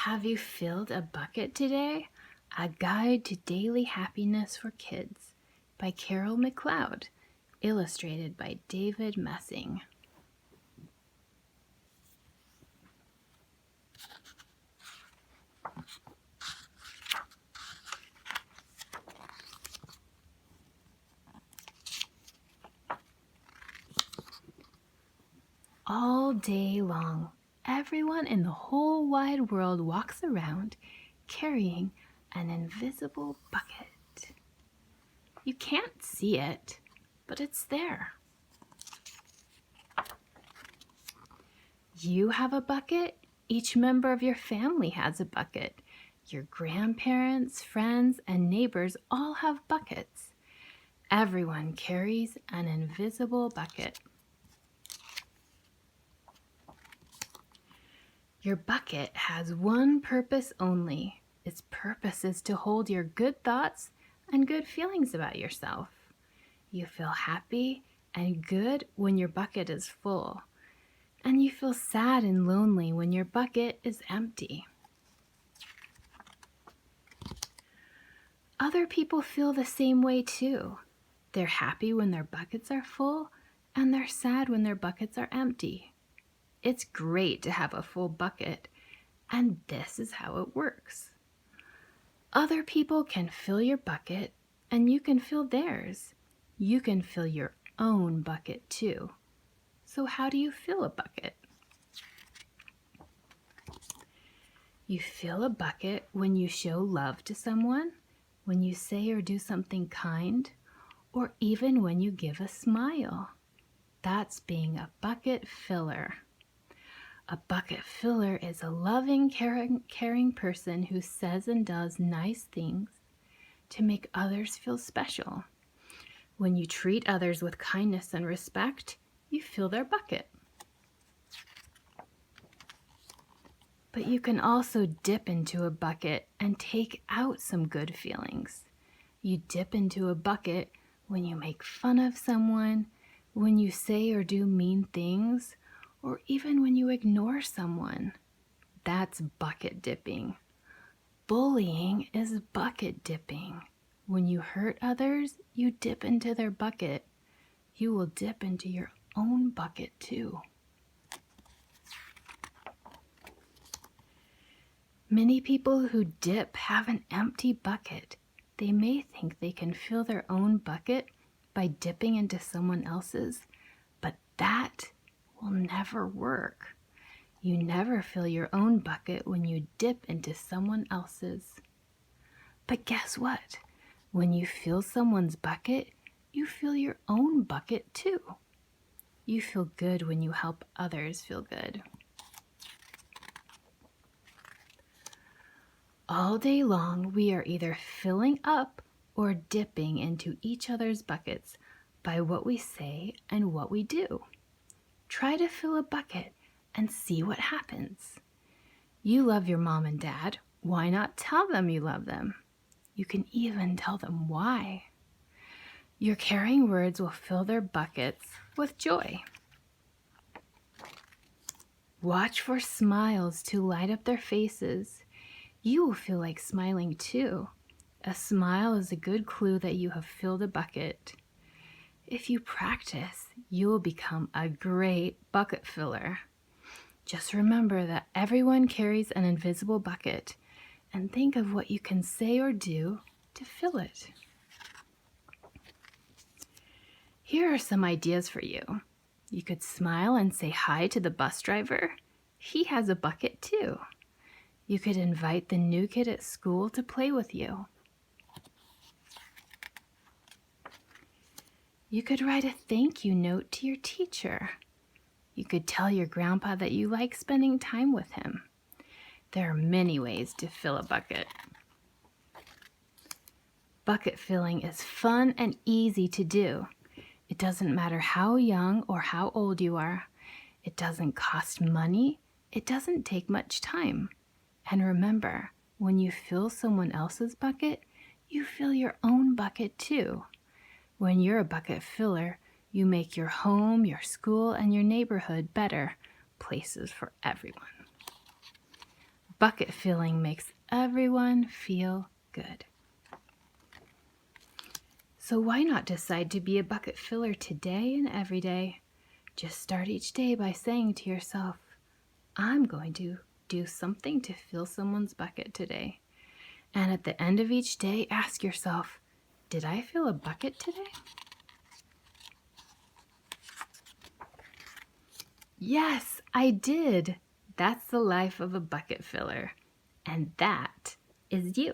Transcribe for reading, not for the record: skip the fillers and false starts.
Have you filled a bucket today? A Guide to Daily Happiness for Kids by Carol McLeod, illustrated by David Messing. All day long, everyone in the whole wide world walks around carrying an invisible bucket. You can't see it, but it's there. You have a bucket. Each member of your family has a bucket. Your grandparents, friends, and neighbors all have buckets. Everyone carries an invisible bucket. Your bucket has one purpose only. Its purpose is to hold your good thoughts and good feelings about yourself. You feel happy and good when your bucket is full, and you feel sad and lonely when your bucket is empty. Other people feel the same way too. They're happy when their buckets are full, and they're sad when their buckets are empty. It's great to have a full bucket, and this is how it works. Other people can fill your bucket, and you can fill theirs. You can fill your own bucket too. So how do you fill a bucket? You fill a bucket when you show love to someone, when you say or do something kind, or even when you give a smile. That's being a bucket filler. A bucket filler is a loving, caring person who says and does nice things to make others feel special. When you treat others with kindness and respect, you fill their bucket. But you can also dip into a bucket and take out some good feelings. You dip into a bucket when you make fun of someone, when you say or do mean things, or even when you ignore someone. That's bucket dipping. Bullying is bucket dipping. When you hurt others, you dip into their bucket. You will dip into your own bucket too. Many people who dip have an empty bucket. They may think they can fill their own bucket by dipping into someone else's, but that will never work. You never fill your own bucket when you dip into someone else's. But guess what? When you fill someone's bucket, you fill your own bucket too. You feel good when you help others feel good. All day long, we are either filling up or dipping into each other's buckets by what we say and what we do. Try to fill a bucket and see what happens. You love your mom and dad. Why not tell them you love them? You can even tell them why. Your caring words will fill their buckets with joy. Watch for smiles to light up their faces. You will feel like smiling too. A smile is a good clue that you have filled a bucket. If you practice, you will become a great bucket filler. Just remember that everyone carries an invisible bucket, and think of what you can say or do to fill it. Here are some ideas for you. You could smile and say hi to the bus driver. He has a bucket too. You could invite the new kid at school to play with you. You could write a thank you note to your teacher. You could tell your grandpa that you like spending time with him. There are many ways to fill a bucket. Bucket filling is fun and easy to do. It doesn't matter how young or how old you are. It doesn't cost money. It doesn't take much time. And remember, when you fill someone else's bucket, you fill your own bucket too. When you're a bucket filler, you make your home, your school, and your neighborhood better places for everyone. bucket filling makes everyone feel good. So why not decide to be a bucket filler today and every day? Just start each day by saying to yourself, I'm going to do something to fill someone's bucket today. And at the end of each day, ask yourself, did I fill a bucket today? Yes, I did. That's the life of a bucket filler. And that is you.